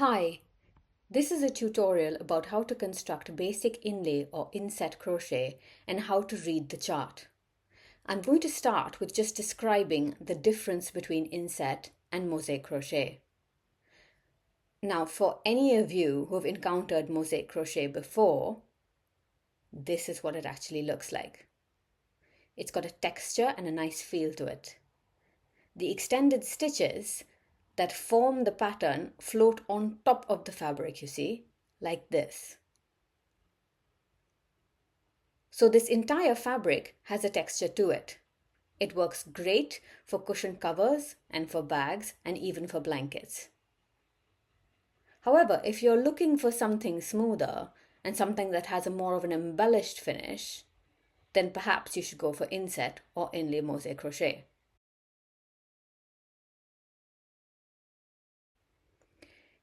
Hi, this is a tutorial about how to construct basic inlay or inset crochet and how to read the chart. I'm going to start with just describing the difference between inset and mosaic crochet. Now, for any of you who have encountered mosaic crochet before, this is what it actually looks like. It's got a texture and a nice feel to it. The extended stitches that form the pattern float on top of the fabric, you see, like this. So this entire fabric has a texture to it. It works great for cushion covers and for bags and even for blankets. However, if you're looking for something smoother and something that has a more of an embellished finish, then perhaps you should go for inset or inlay mosaic crochet.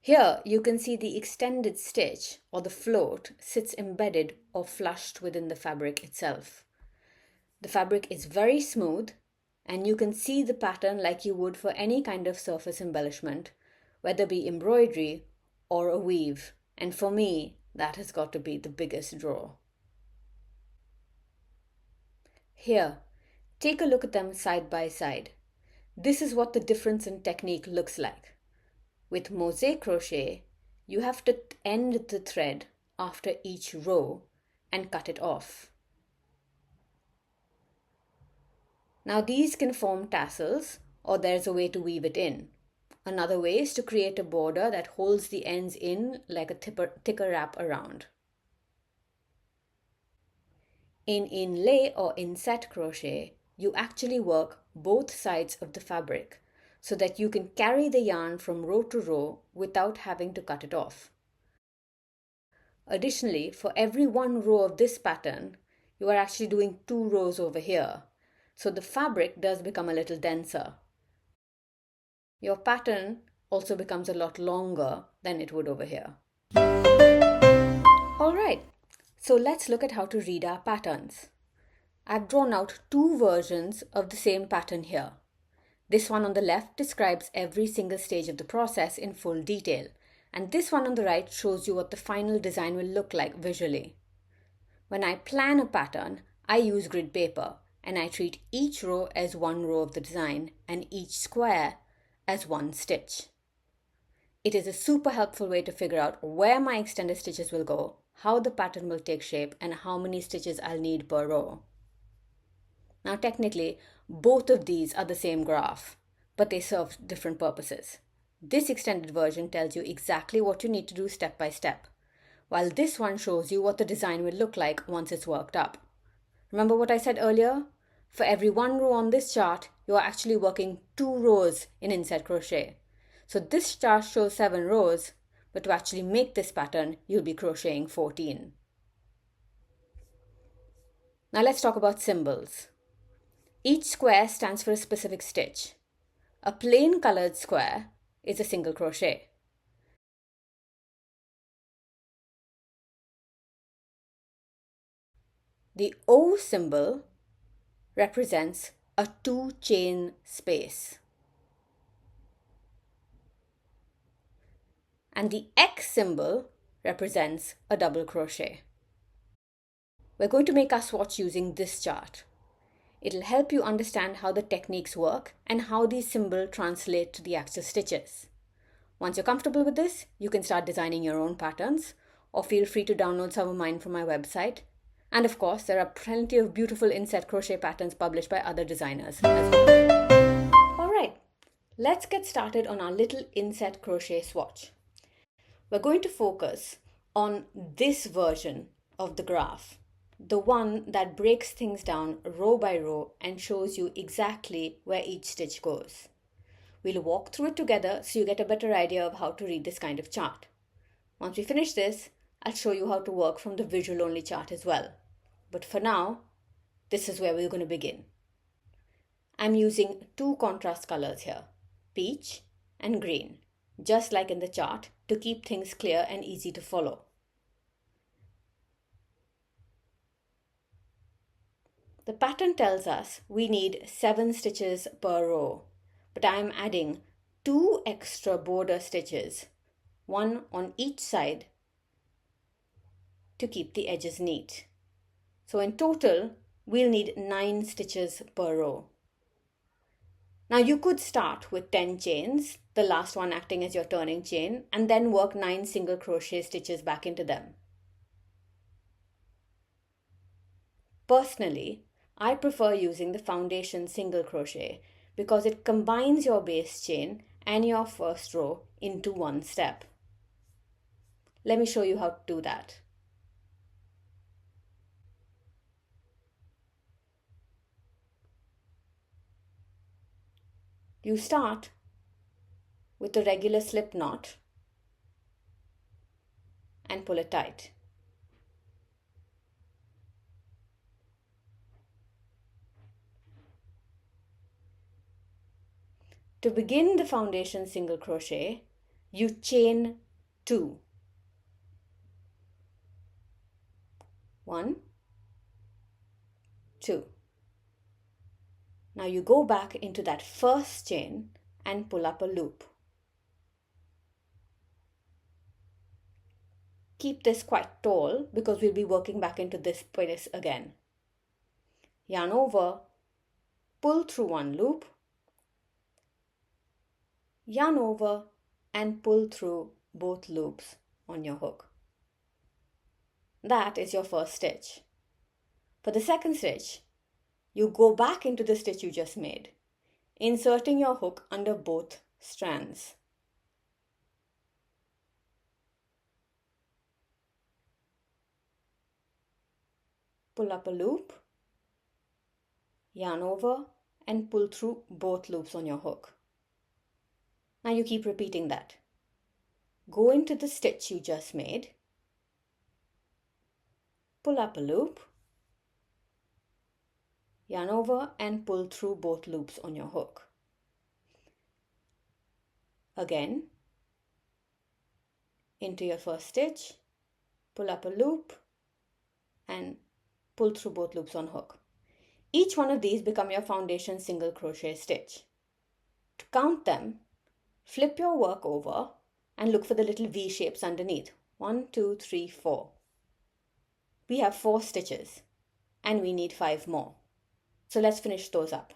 Here you can see the extended stitch or the float sits embedded or flushed within the fabric itself. The fabric is very smooth and you can see the pattern like you would for any kind of surface embellishment, whether it be embroidery or a weave. And for me, that has got to be the biggest draw. Here, take a look at them side by side. This is what the difference in technique looks like. With mosaic crochet, you have to end the thread after each row and cut it off. Now these can form tassels, or there's a way to weave it in. Another way is to create a border that holds the ends in like a thicker wrap around. In inlay or inset crochet, you actually work both sides of the fabric so that you can carry the yarn from row to row without having to cut it off. Additionally, for every one row of this pattern, you are actually doing 2 rows over here. So the fabric does become a little denser. Your pattern also becomes a lot longer than it would over here. Alright, so let's look at how to read our patterns. I've drawn out 2 versions of the same pattern here. This one on the left describes every single stage of the process in full detail, and this one on the right shows you what the final design will look like visually. When I plan a pattern, I use grid paper, and I treat each row as one row of the design and each square as one stitch. It is a super helpful way to figure out where my extended stitches will go, how the pattern will take shape, and how many stitches I'll need per row. Now technically, both of these are the same graph, but they serve different purposes. This extended version tells you exactly what you need to do step by step, while this one shows you what the design will look like once it's worked up. Remember what I said earlier? For every 1 row on this chart, you are actually working 2 rows in inset crochet. So this chart shows 7 rows, but to actually make this pattern, you'll be crocheting 14. Now let's talk about symbols. Each square stands for a specific stitch. A plain colored square is a single crochet. The O symbol represents a 2-chain space. And the X symbol represents a double crochet. We're going to make our swatch using this chart. It'll help you understand how the techniques work and how these symbols translate to the actual stitches. Once you're comfortable with this, you can start designing your own patterns, or feel free to download some of mine from my website. And of course, there are plenty of beautiful inset crochet patterns published by other designers as well. Alright, let's get started on our little inset crochet swatch. We're going to focus on this version of the graph, the one that breaks things down row by row and shows you exactly where each stitch goes. We'll walk through it together so you get a better idea of how to read this kind of chart. Once we finish this, I'll show you how to work from the visual only chart as well. But for now, this is where we're going to begin. I'm using 2 contrast colors here, peach and green, just like in the chart, to keep things clear and easy to follow. The pattern tells us we need 7 stitches per row, but I am adding 2 extra border stitches one on each side to keep the edges neat. So in total, we'll need 9 stitches per row. Now you could start with 10 chains, the last one acting as your turning chain, and then work 9 single crochet stitches back into them. Personally, I prefer using the foundation single crochet because it combines your base chain and your first row into one step. Let me show you how to do that. You start with the regular slip knot and pull it tight. To begin the foundation single crochet, you chain 2. 1, 2. Now you go back into that first chain and pull up a loop. Keep this quite tall because we'll be working back into this place again. Yarn over, pull through one loop, yarn over and pull through both loops on your hook. That is your first stitch. For the second stitch, you go back into the stitch you just made, inserting your hook under both strands. Pull up a loop, yarn over and pull through both loops on your hook. Now you keep repeating that. Go into the stitch you just made, pull up a loop, yarn over and pull through both loops on your hook. Again, into your first stitch, pull up a loop and pull through both loops on hook. Each one of these become your foundation single crochet stitch. To count them, flip your work over and look for the little V shapes underneath. 1, 2, 3, 4. We have 4 stitches and we need 5 more. So let's finish those up.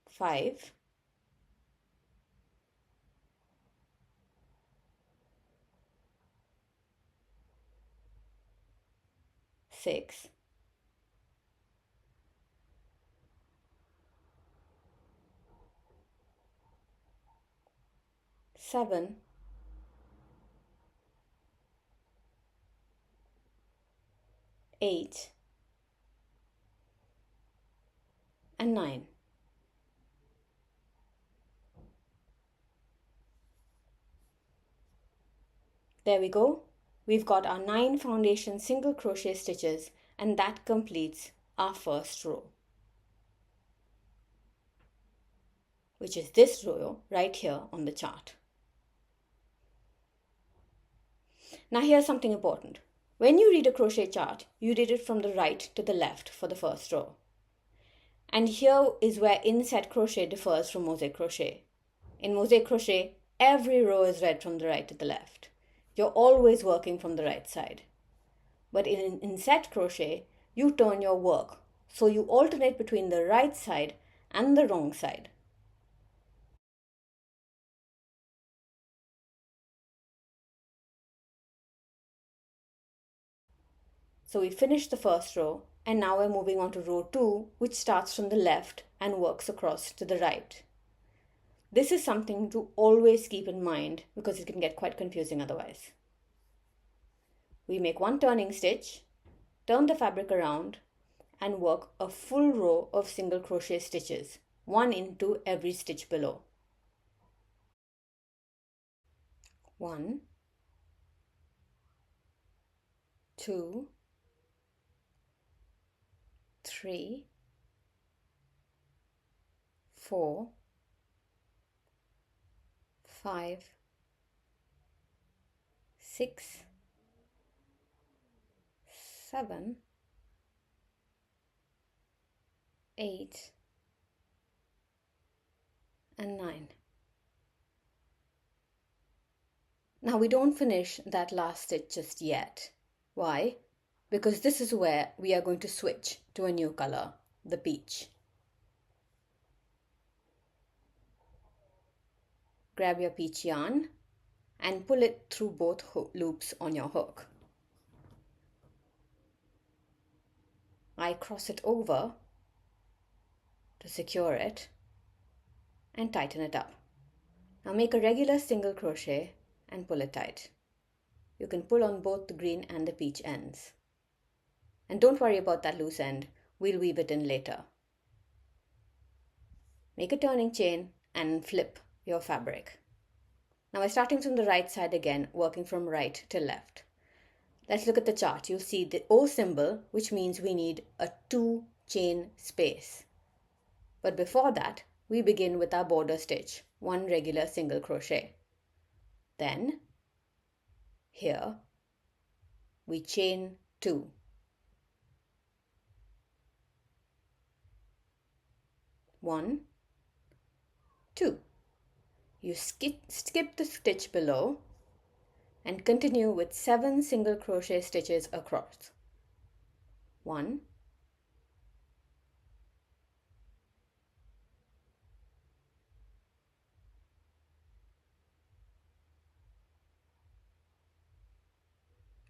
5, 6, 7, 8, and 9. There we go. We've got our 9 foundation single crochet stitches and that completes our first row, which is this row right here on the chart. Now here's something important. When you read a crochet chart, you read it from the right to the left for the first row. And here is where inset crochet differs from mosaic crochet. In mosaic crochet, every row is read from the right to the left. You're always working from the right side. But in inset crochet, you turn your work, so you alternate between the right side and the wrong side. So we finished the first row and now we're moving on to row 2, which starts from the left and works across to the right. This is something to always keep in mind because it can get quite confusing otherwise. We make one turning stitch, turn the fabric around and work a full row of single crochet stitches, one into every stitch below. 1, 2, 3, 4, 5, 6, 7, 8, and 9. Now we don't finish that last stitch just yet. Why? Because this is where we are going to switch to a new color, the peach. Grab your peach yarn and pull it through both loops on your hook. I cross it over to secure it and tighten it up. Now make a regular single crochet and pull it tight. You can pull on both the green and the peach ends. And don't worry about that loose end, we'll weave it in later. Make a turning chain and flip your fabric. Now we're starting from the right side again, working from right to left. Let's look at the chart. You'll see the O symbol, which means we need a 2 chain space. But before that, we begin with our border stitch, 1 regular single crochet. Then, here, we chain 2. 1, 2. You skip the stitch below and continue with 7 single crochet stitches across. 1,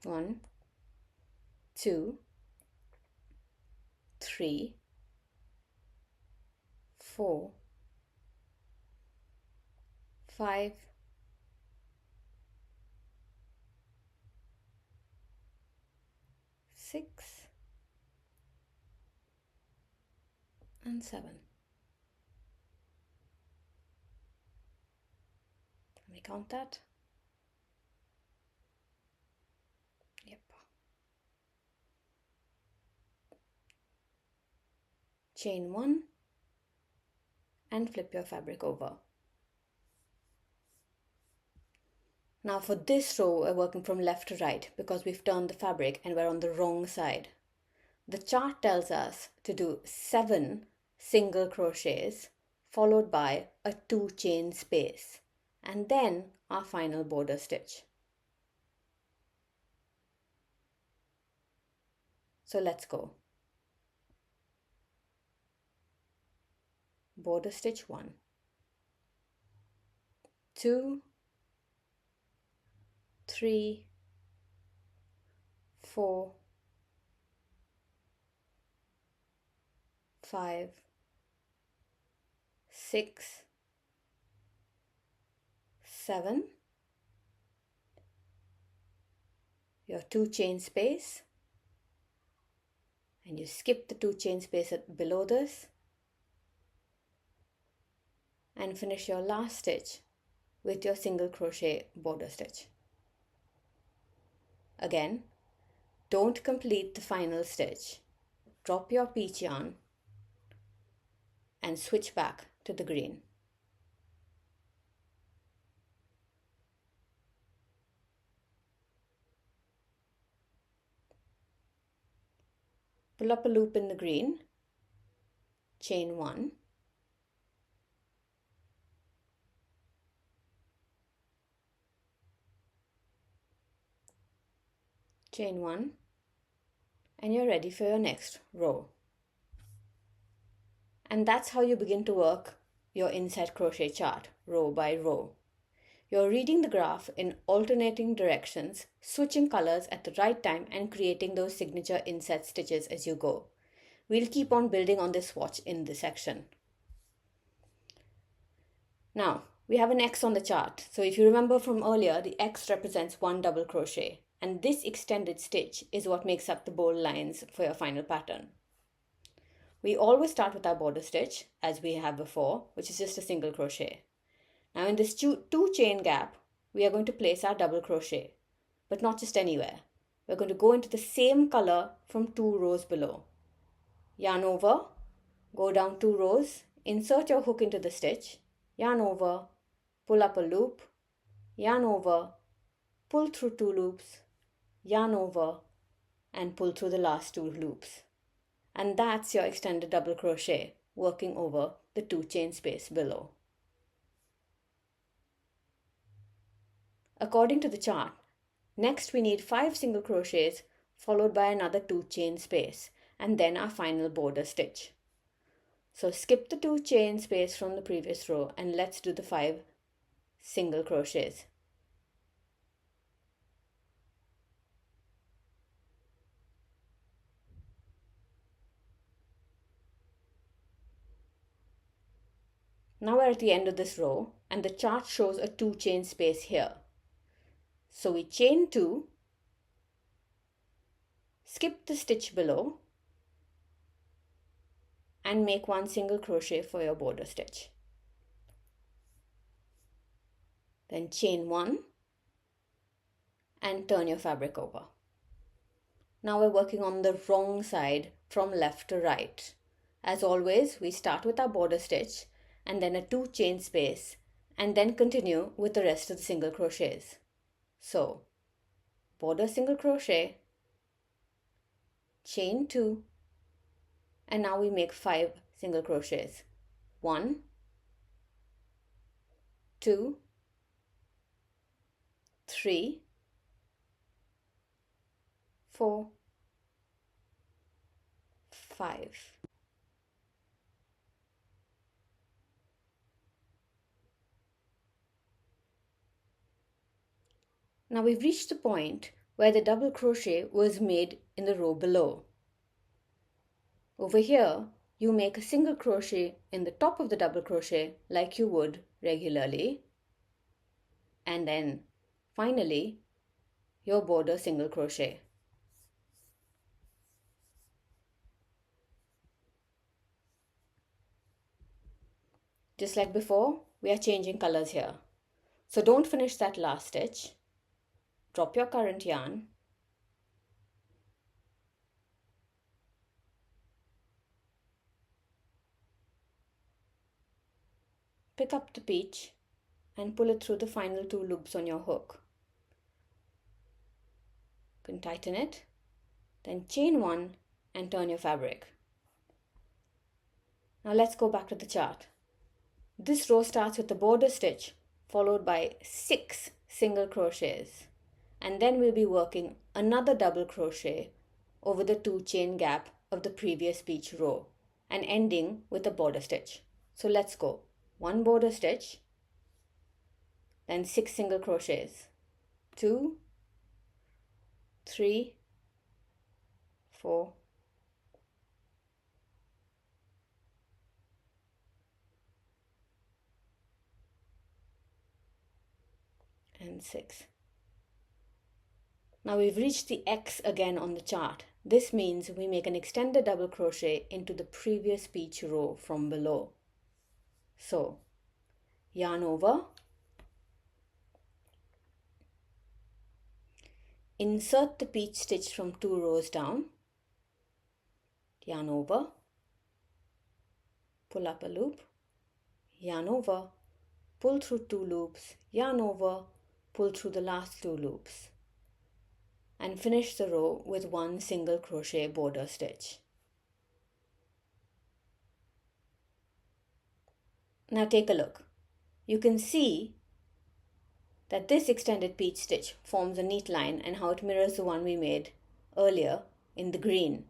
1, 2, 3, 4, 5, 6, and 7. Let me count that. Yep. Chain 1 and flip your fabric over. Now for this row, we're working from left to right because we've turned the fabric and we're on the wrong side. The chart tells us to do 7 single crochets followed by a 2 chain space and then our final border stitch. So let's go. Border stitch 1, 2, 3, 4, 5, 6, 7, your 2 chain space, and you skip the 2 chain space below this and finish your last stitch with your single crochet border stitch. Again, don't complete the final stitch. Drop your peach yarn and switch back to the green. Pull up a loop in the green, chain 1, chain 1, and you're ready for your next row. And that's how you begin to work your inset crochet chart, row by row. You're reading the graph in alternating directions, switching colors at the right time and creating those signature inset stitches as you go. We'll keep on building on this swatch in this section. Now, we have an X on the chart. So if you remember from earlier, the X represents 1 double crochet. And this extended stitch is what makes up the bold lines for your final pattern. We always start with our border stitch, as we have before, which is just a single crochet. Now in this 2 chain gap, we are going to place our double crochet, but not just anywhere. We're going to go into the same color from 2 rows below. Yarn over, go down 2 rows, insert your hook into the stitch, yarn over, pull up a loop, yarn over, pull through 2 loops, yarn over, and pull through the last 2 loops. And that's your extended double crochet working over the 2 chain space below. according to the chart, next we need 5 single crochets followed by another 2 chain space and then our final border stitch. So skip the 2 chain space from the previous row and let's do the 5 single crochets. Now we're at the end of this row and the chart shows a 2 chain space here. So we chain 2, skip the stitch below and make 1 single crochet for your border stitch. Then chain 1 and turn your fabric over. Now we're working on the wrong side from left to right. As always, we start with our border stitch and then a 2 chain space and then continue with the rest of the single crochets. So, border single crochet, chain 2, and now we make 5 single crochets. 1, 2, 3, 4, 5. Now we've reached the point where the double crochet was made in the row below. Over here, you make a single crochet in the top of the double crochet like you would regularly. And then finally, your border single crochet. Just like before, we are changing colors here. So don't finish that last stitch. Drop your current yarn. Pick up the peach and pull it through the final 2 loops on your hook. You can tighten it, then chain 1 and turn your fabric. Now let's go back to the chart. This row starts with the border stitch followed by 6 single crochets, and then we'll be working another double crochet over the 2 chain gap of the previous peach row and ending with a border stitch. So let's go. 1 border stitch, then 6 single crochets. 2, 3, 4, and 6. Now we've reached the X again on the chart. This means we make an extended double crochet into the previous peach row from below. So, yarn over, insert the peach stitch from 2 rows down, yarn over, pull up a loop, yarn over, pull through 2 loops, yarn over, pull through the last 2 loops, and finish the row with 1 single crochet border stitch. Now take a look. You can see that this extended peach stitch forms a neat line and how it mirrors the one we made earlier in the green.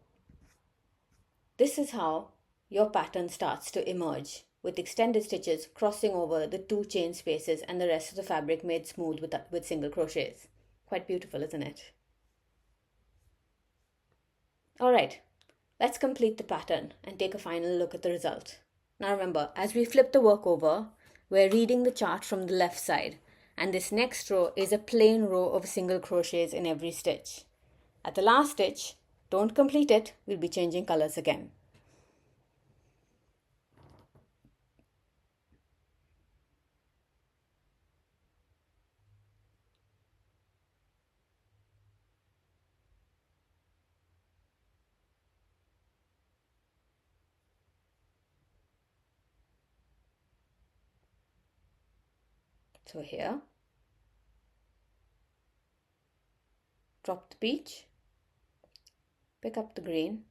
This is how your pattern starts to emerge, with extended stitches crossing over the 2 chain spaces and the rest of the fabric made smooth with single crochets. Quite beautiful, isn't it? Alright, let's complete the pattern and take a final look at the result. Now remember, as we flip the work over, we're reading the chart from the left side, and this next row is a plain row of single crochets in every stitch. At the last stitch, don't complete it, we'll be changing colors again. So here, drop the peach, pick up the green,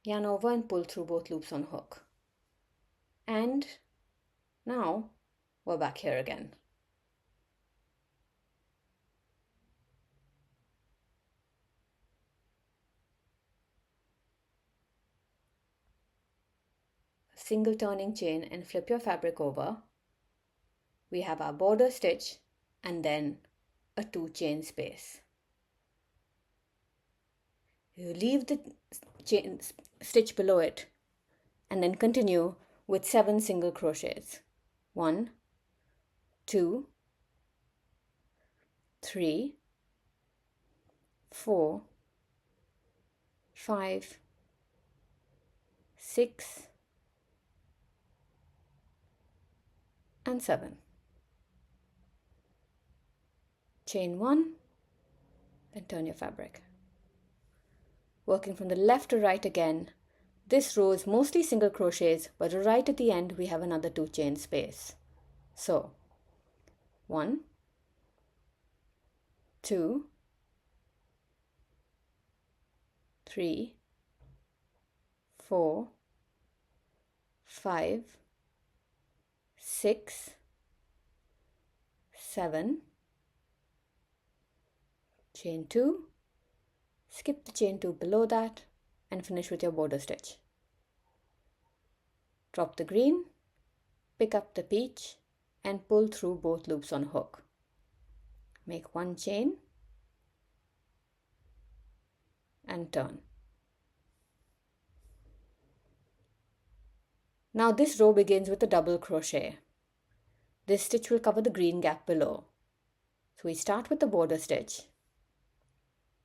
yarn over and pull through both loops on hook. And now we're back here again. single turning chain and flip your fabric over. We have our border stitch and then a 2 chain space. You leave the chain stitch below it and then continue with 7 single crochets. 1, 2, 3, 4, 5, 6, and 7. Chain 1, then turn your fabric. Working from the left to right again, this row is mostly single crochets, but right at the end we have another 2 chain space. So 1, 2, 3, 4, 5, 6, 7, chain 2, skip the chain 2 below that and finish with your border stitch. Drop the green, pick up the peach and pull through both loops on hook. Make 1 chain and turn. Now this row begins with a double crochet. This stitch will cover the green gap below. So we start with the border stitch,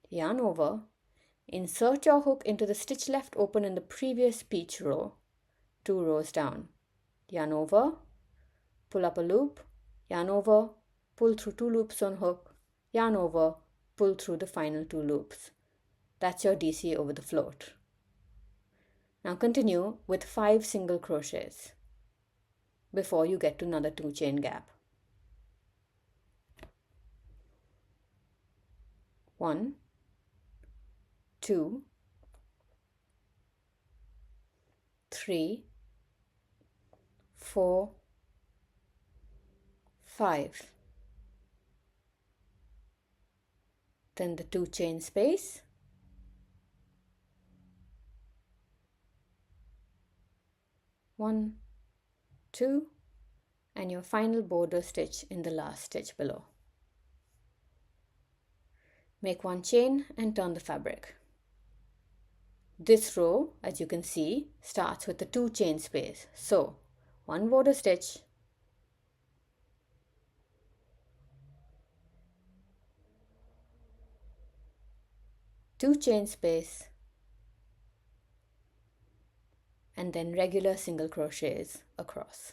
yarn over, insert your hook into the stitch left open in the previous peach row, 2 rows down, yarn over, pull up a loop, yarn over, pull through 2 loops on hook, yarn over, pull through the final 2 loops. That's your DC over the float. Now continue with 5 single crochets before you get to another 2 chain gap. 1, 2, 3, 4, 5. Then the 2 chain space. 1, 2, and your final border stitch in the last stitch below. Make 1 chain and turn the fabric. This row, as you can see, starts with a 2 chain space. So 1 border stitch, 2 chain space, and then regular single crochets across.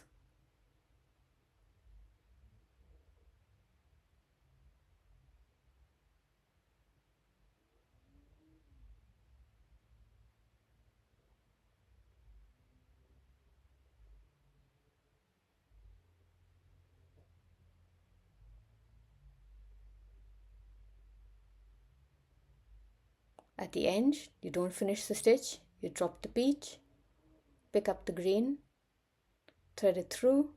At the end, you don't finish the stitch, you drop the peach, pick up the green, thread it through,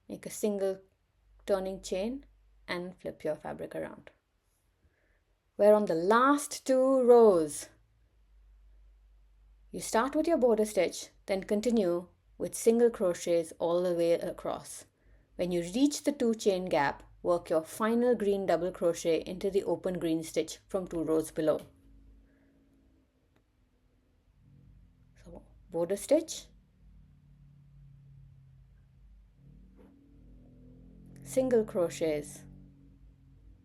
make a single turning chain and flip your fabric around. We're on the last 2 rows. You start with your border stitch, then continue with single crochets all the way across. When you reach the 2 chain gap, work your final green double crochet into the open green stitch from 2 rows below. So border stitch, single crochets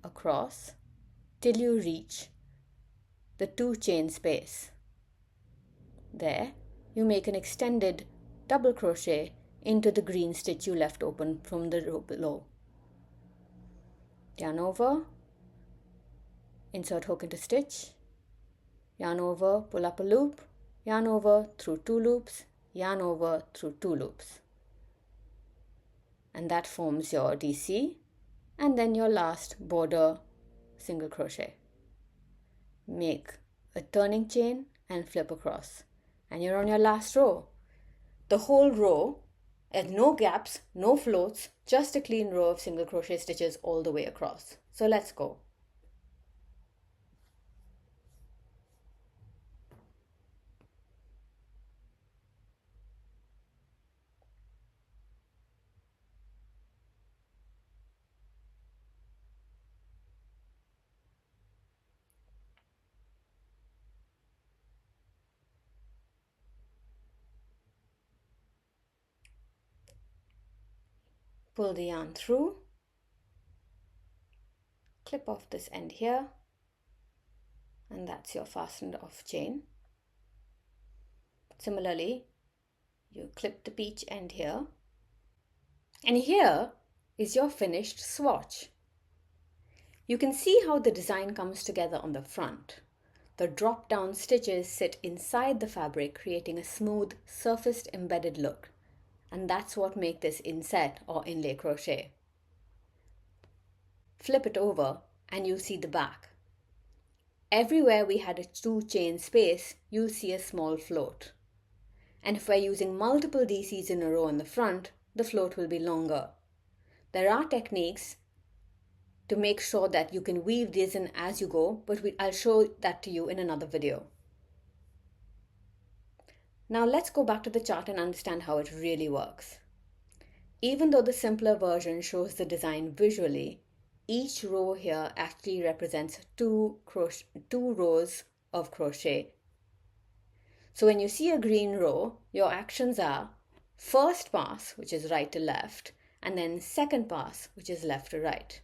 across till you reach the 2 chain space. There you make an extended double crochet into the green stitch you left open from the row below. Yarn over, insert hook into stitch, yarn over, pull up a loop, yarn over through 2 loops, yarn over through 2 loops. And that forms your DC and then your last border single crochet. Make a turning chain and flip across. And you're on your last row. The whole row, and no gaps, no floats, just a clean row of single crochet stitches all the way across. So let's go. Pull the yarn through, clip off this end here, and that's your fastened off chain. Similarly, you clip the peach end here, and here is your finished swatch. You can see how the design comes together on the front. The drop-down stitches sit inside the fabric, creating a smooth, surfaced embedded look. And that's what makes this inset or inlay crochet. Flip it over and you'll see the back. Everywhere we had a 2-chain space, you'll see a small float. And if we're using multiple DCs in a row on the front, the float will be longer. There are techniques to make sure that you can weave these in as you go, but I'll show that to you in another video. Now let's go back to the chart and understand how it really works. Even though the simpler version shows the design visually, each row here actually represents two rows of crochet. So when you see a green row, your actions are first pass, which is right to left, and then second pass, which is left to right.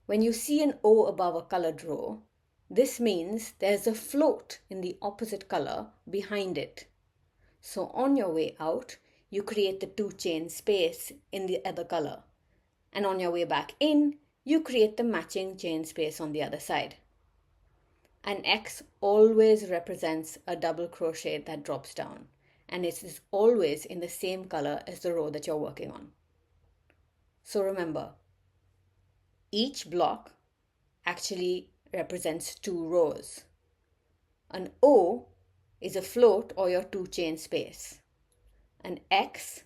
When you see an O above a colored row, this means there's a float in the opposite color behind it. So on your way out, you create the 2-chain space in the other color. And on your way back in, you create the matching chain space on the other side. An X always represents a double crochet that drops down, and it is always in the same color as the row that you're working on. So remember, each block actually represents 2 rows. An O is a float or your 2-chain space. An X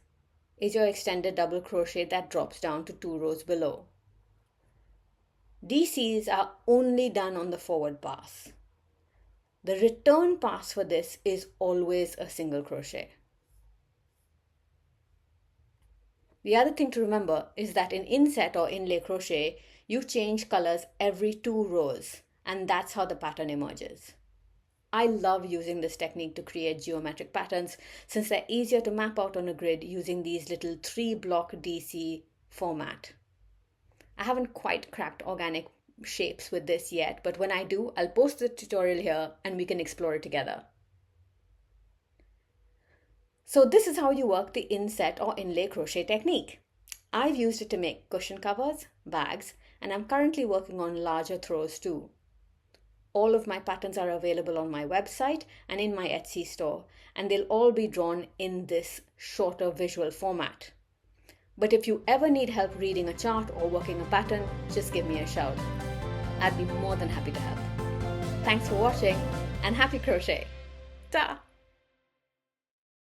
is your extended double crochet that drops down to 2 rows below. DCs are only done on the forward pass. The return pass for this is always a single crochet. The other thing to remember is that in inset or inlay crochet, you change colors every 2 rows, and that's how the pattern emerges. I love using this technique to create geometric patterns since they're easier to map out on a grid using these little 3-block DC format. I haven't quite cracked organic shapes with this yet, but when I do, I'll post the tutorial here and we can explore it together. So this is how you work the inset or inlay crochet technique. I've used it to make cushion covers, bags, and I'm currently working on larger throws too. All of my patterns are available on my website and in my Etsy store, and they'll all be drawn in this shorter visual format. But if you ever need help reading a chart or working a pattern, just give me a shout. I'd be more than happy to help. Thanks for watching and happy crochet! Ta!